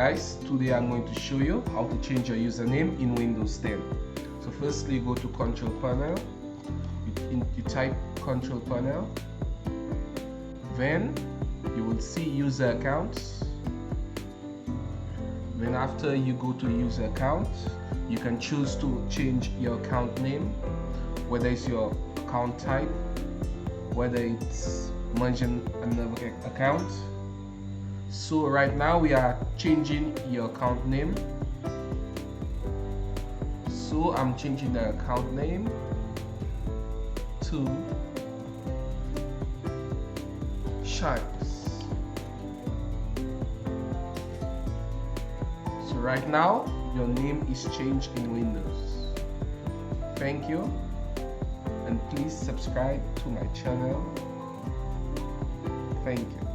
guys, today I'm going to show you how to change your username in Windows 10. So firstly, go to Control Panel, you type Control Panel, then you will see User Accounts. Then after you go to User Account, you can choose to change your account name, whether it's your account type, whether it's managing another account. So right now we are changing your account name. So I'm changing the account name to Sharks. So right now your name is changed in Windows. Thank you, and please subscribe to my channel. Thank you.